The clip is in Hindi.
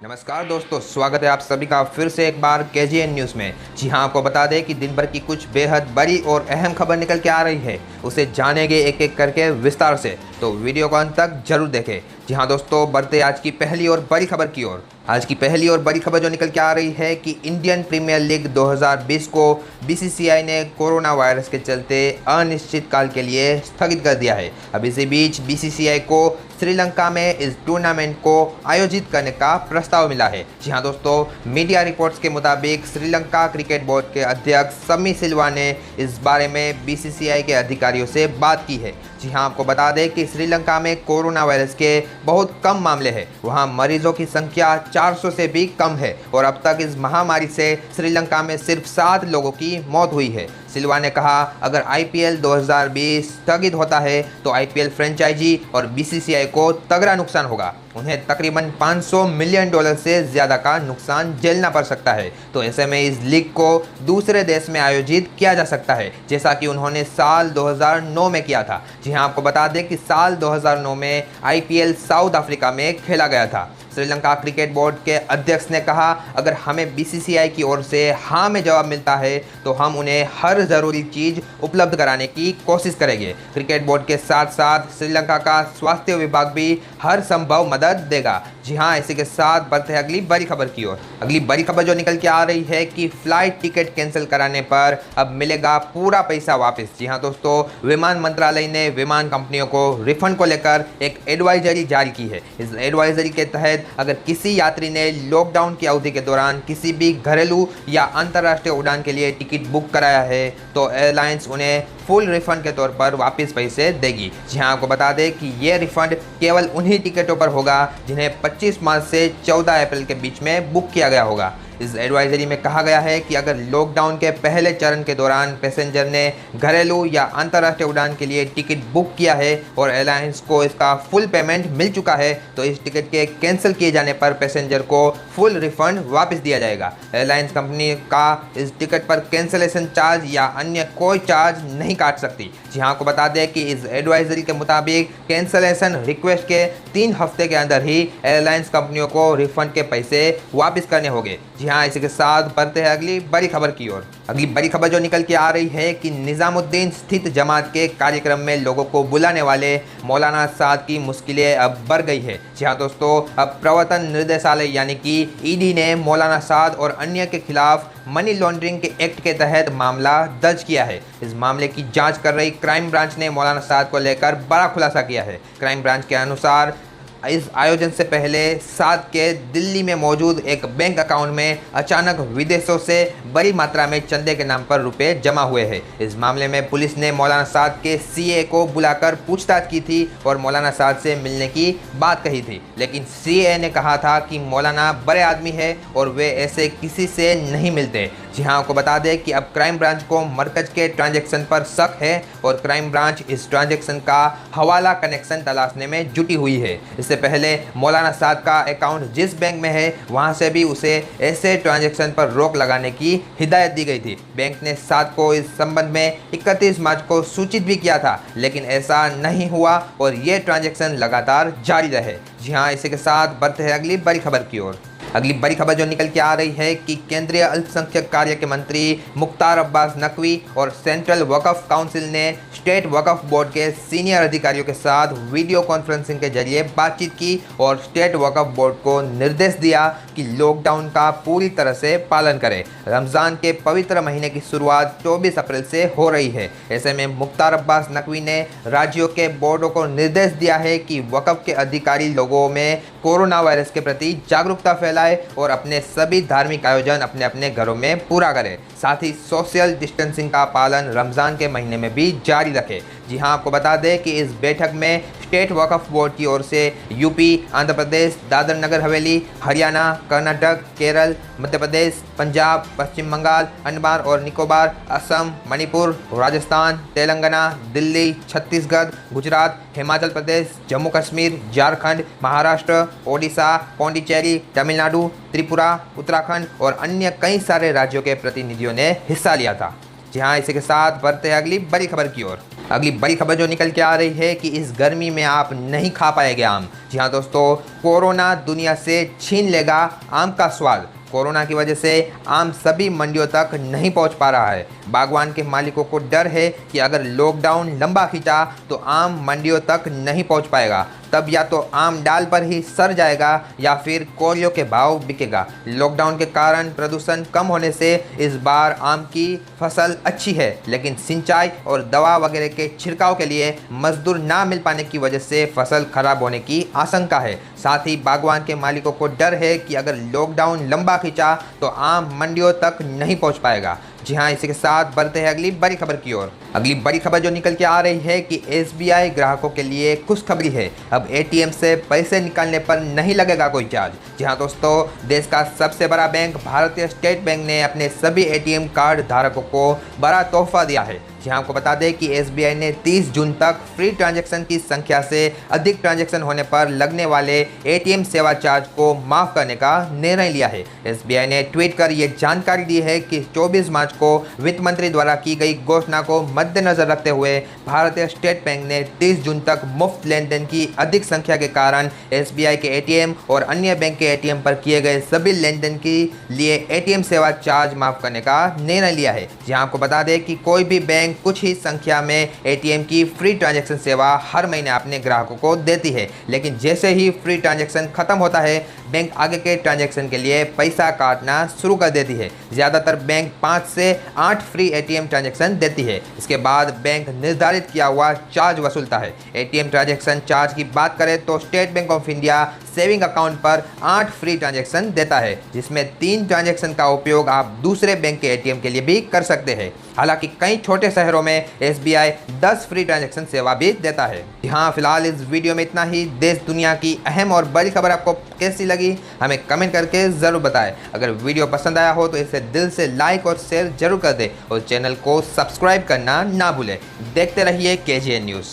नमस्कार दोस्तों, स्वागत है आप सभी का फिर से एक बार केजीएन न्यूज़ में। जी हां, आपको बता दें कि दिन भर की कुछ बेहद बड़ी और अहम खबर निकल के आ रही है। उसे जानेंगे एक एक करके विस्तार से, तो वीडियो को अंत तक जरूर देखें। जी हां दोस्तों, बढ़ते आज की पहली और बड़ी खबर की ओर। आज की पहली और बड़ी खबर जो निकल के आ रही है कि इंडियन प्रीमियर लीग 2020 को बीसीसीआई ने कोरोना वायरस के चलते अनिश्चित काल के लिए स्थगित कर दिया है। अब इसी बीच बीसीसीआई को श्रीलंका में इस टूर्नामेंट को आयोजित करने का प्रस्ताव मिला है। जी हां दोस्तों, मीडिया रिपोर्ट्स के मुताबिक श्रीलंका क्रिकेट बोर्ड के अध्यक्ष सम्मी सिल्वा ने इस बारे में बीसीसीआई के अधिकारियों से बात की है। जी हां, आपको बता दें कि श्रीलंका में कोरोना वायरस के बहुत कम मामले हैं। वहां मरीजों की संख्या 400 से भी कम है और अब तक इस महामारी से श्रीलंका में सिर्फ 7 लोगों की मौत हुई है। सिल्वा ने कहा, अगर आईपीएल 2020 स्थगित होता है तो आईपीएल फ्रेंचाइजी और बीसीसीआई को तगड़ा नुकसान होगा। उन्हें तकरीबन $500 मिलियन से ज़्यादा का नुकसान झेलना पड़ सकता है। तो ऐसे में इस लीग को दूसरे देश में आयोजित किया जा सकता है, जैसा कि उन्होंने साल 2009 में किया था। जी हाँ, आपको बता दें कि साल 2009 में आईपीएल साउथ अफ्रीका में खेला गया था। श्रीलंका क्रिकेट बोर्ड के अध्यक्ष ने कहा, अगर हमें बीसीसीआई की ओर से हाँ में जवाब मिलता है तो हम उन्हें हर ज़रूरी चीज़ उपलब्ध कराने की कोशिश करेंगे। क्रिकेट बोर्ड के साथ साथ श्रीलंका का स्वास्थ्य विभाग भी हर संभव मदद देगा। जी हाँ, इसी के साथ बढ़ते हैं अगली बड़ी खबर की ओर। अगली बड़ी खबर जो निकल के आ रही है कि फ्लाइट टिकट कैंसिल कराने पर अब मिलेगा पूरा पैसा वापस। जी हाँ दोस्तों, विमान मंत्रालय ने विमान कंपनियों को रिफंड को लेकर एक एडवाइजरी जारी की है। इस एडवाइजरी के तहत अगर किसी यात्री ने लॉकडाउन की अवधि के दौरान किसी भी घरेलू या अंतर्राष्ट्रीय उड़ान के लिए टिकट बुक कराया है तो एयरलाइंस उन्हें फुल रिफंड के तौर पर वापस पैसे देगी। जी हाँ, आपको बता दें कि ये रिफंड केवल उन्हीं टिकटों पर होगा जिन्हें 25 मार्च से 14 अप्रैल के बीच में बुक किया गया होगा। इस एडवाइजरी में कहा गया है कि अगर लॉकडाउन के पहले चरण के दौरान पैसेंजर ने घरेलू या अंतर्राष्ट्रीय उड़ान के लिए टिकट बुक किया है और एयरलाइंस को इसका फुल पेमेंट मिल चुका है तो इस टिकट के कैंसिल किए जाने पर पैसेंजर को फुल रिफंड वापस दिया जाएगा। एयरलाइंस कंपनी का इस टिकट पर कैंसिलेशन चार्ज या अन्य कोई चार्ज नहीं काट सकती। जी हाँ, आपको बता दें कि इस एडवाइजरी के मुताबिक कैंसिलेशन रिक्वेस्ट के 3 हफ्ते के अंदर ही एयरलाइंस कंपनियों को रिफंड के पैसे वापस करने होंगे। जी हाँ, इसी के साथ बढ़ते हैं अगली बड़ी खबर की ओर। अगली बड़ी खबर जो निकल के आ रही है कि निजामुद्दीन स्थित जमात के कार्यक्रम में लोगों को बुलाने वाले मौलाना साद की मुश्किलें अब बढ़ गई है। जी हाँ दोस्तों, अब प्रवर्तन निर्देशालय यानी कि ईडी ने मौलाना साद और अन्य के खिलाफ मनी लॉन्ड्रिंग के एक्ट के तहत मामला दर्ज किया है। इस मामले की जांच कर रही क्राइम ब्रांच ने मौलाना साद को लेकर बड़ा खुलासा किया है। क्राइम ब्रांच के अनुसार इस आयोजन से पहले साद के दिल्ली में मौजूद एक बैंक अकाउंट में अचानक विदेशों से बड़ी मात्रा में चंदे के नाम पर रुपए जमा हुए हैं। इस मामले में पुलिस ने मौलाना साद के सीए को बुलाकर पूछताछ की थी और मौलाना साद से मिलने की बात कही थी, लेकिन सीए ने कहा था कि मौलाना बड़े आदमी है और वे ऐसे किसी से नहीं मिलते। जी हाँ, आपको बता दें कि अब क्राइम ब्रांच को मरकज के ट्रांजैक्शन पर शक है और क्राइम ब्रांच इस ट्रांजैक्शन का हवाला कनेक्शन तलाशने में जुटी हुई है। इससे पहले मौलाना साद का अकाउंट जिस बैंक में है वहां से भी उसे ऐसे ट्रांजैक्शन पर रोक लगाने की हिदायत दी गई थी। बैंक ने साद को इस संबंध में 31 मार्च को सूचित भी किया था, लेकिन ऐसा नहीं हुआ और ये ट्रांजैक्शन लगातार जारी रहे। जी हाँ, इसी के साथ बढ़ते हैं अगली बड़ी खबर की ओर। अगली बड़ी खबर जो निकल के आ रही है कि केंद्रीय अल्पसंख्यक कार्य के मंत्री मुख्तार अब्बास नकवी और सेंट्रल वक्फ काउंसिल ने स्टेट वक्फ बोर्ड के सीनियर अधिकारियों के साथ वीडियो कॉन्फ्रेंसिंग के जरिए बातचीत की और स्टेट वक्फ बोर्ड को निर्देश दिया कि लॉकडाउन का पूरी तरह से पालन करें। रमज़ान के पवित्र महीने की शुरुआत 24 अप्रैल से हो रही है। ऐसे में मुख्तार अब्बास नकवी ने राज्यों के बोर्डों को निर्देश दिया है कि वक्फ के अधिकारी लोगों में कोरोना वायरस के प्रति जागरूकता फैलाए और अपने सभी धार्मिक आयोजन अपने अपने घरों में पूरा करें। साथ ही सोशल डिस्टेंसिंग का पालन रमज़ान के महीने में भी जारी रखें। जी हाँ, आपको बता दें कि इस बैठक में स्टेट वक्फ बोर्ड की ओर से यूपी, आंध्र प्रदेश, दादर नगर हवेली, हरियाणा, कर्नाटक, केरल, मध्य प्रदेश, पंजाब, पश्चिम बंगाल, अंडमान और निकोबार, असम, मणिपुर, राजस्थान, तेलंगाना, दिल्ली, छत्तीसगढ़, गुजरात, हिमाचल प्रदेश, जम्मू कश्मीर, झारखंड, महाराष्ट्र, ओडिशा, पौंडीचेरी, तमिलनाडु, त्रिपुरा, उत्तराखंड और अन्य कई सारे राज्यों के प्रतिनिधियों ने हिस्सा लिया था। जी हाँ, इसी के साथ बढ़ते हैं अगली बड़ी खबर की ओर। अगली बड़ी खबर जो निकल के आ रही है कि इस गर्मी में आप नहीं खा पाएंगे आम। जी हाँ दोस्तों, कोरोना दुनिया से छीन लेगा आम का स्वाद। कोरोना की वजह से आम सभी मंडियों तक नहीं पहुंच पा रहा है। बागवान के मालिकों को डर है कि अगर लॉकडाउन लंबा खींचा तो आम मंडियों तक नहीं पहुंच पाएगा। तब या तो आम डाल पर ही सड़ जाएगा या फिर कोरियों के भाव बिकेगा। लॉकडाउन के कारण प्रदूषण कम होने से इस बार आम की फसल अच्छी है, लेकिन सिंचाई और दवा वगैरह के छिड़काव के लिए मजदूर ना मिल पाने की वजह से फसल खराब होने की आशंका है। साथ ही बागवान के मालिकों को डर है कि अगर लॉकडाउन लंबा खींचा तो आम मंडियों तक नहीं पहुंच पाएगा। जी हाँ, इसी के साथ बढ़ते हैं अगली बड़ी खबर की ओर। अगली बड़ी खबर जो निकल के आ रही है कि एसबीआई ग्राहकों के लिए खुशखबरी है। अब एटीएम से पैसे निकालने पर नहीं लगेगा कोई चार्ज। जी हाँ दोस्तों, देश का सबसे बड़ा बैंक भारतीय स्टेट बैंक ने अपने सभी एटीएम कार्ड धारकों को बड़ा तोहफा दिया है। जी हाँ, आपको बता दें कि एसबीआई ने 30 जून तक फ्री ट्रांजैक्शन की संख्या से अधिक ट्रांजैक्शन होने पर लगने वाले एटीएम सेवा चार्ज को माफ करने का निर्णय लिया है। एसबीआई ने ट्वीट कर ये जानकारी दी है कि 24 मार्च को वित्त मंत्री द्वारा की गई घोषणा को मद्देनजर रखते हुए भारतीय स्टेट बैंक ने 30 जून तक मुफ्त लेन देन की अधिक संख्या के कारण एसबीआई के एटीएम और अन्य बैंक के एटीएम पर किए गए सभी लेन देन के लिए एटीएम सेवा चार्ज माफ करने का निर्णय लिया है। जी हाँ, आपको बता दें कि कोई भी बैंक कुछ ही संख्या में एटीएम की फ्री ट्रांजैक्शन सेवा हर महीने अपने ग्राहकों को देती है, लेकिन जैसे ही फ्री ट्रांजैक्शन खत्म होता है बैंक आगे के ट्रांजैक्शन के लिए पैसा काटना शुरू कर देती है। ज़्यादातर बैंक 5 से 8 फ्री एटीएम ट्रांजैक्शन देती है। इसके बाद बैंक निर्धारित किया हुआ चार्ज वसूलता है। एटीएम ट्रांजैक्शन चार्ज की बात करें तो state bank of India saving account पर 8 फ्री ट्रांजैक्शन देता है, जिसमें 3 ट्रांजैक्शन का उपयोग आप दूसरे बैंक के एटीएम के लिए भी कर सकते हैं। हालांकि कई छोटे शहरों में एसबीआई 10 फ्री ट्रांजैक्शन सेवा भी देता है। यहाँ फिलहाल इस वीडियो में इतना ही। देश दुनिया की अहम और बड़ी खबर आपको कैसी लगी हमें कमेंट करके ज़रूर बताएं। अगर वीडियो पसंद आया हो तो इसे दिल से लाइक और शेयर जरूर कर दें और चैनल को सब्सक्राइब करना ना भूलें। देखते रहिए केजीएन न्यूज़।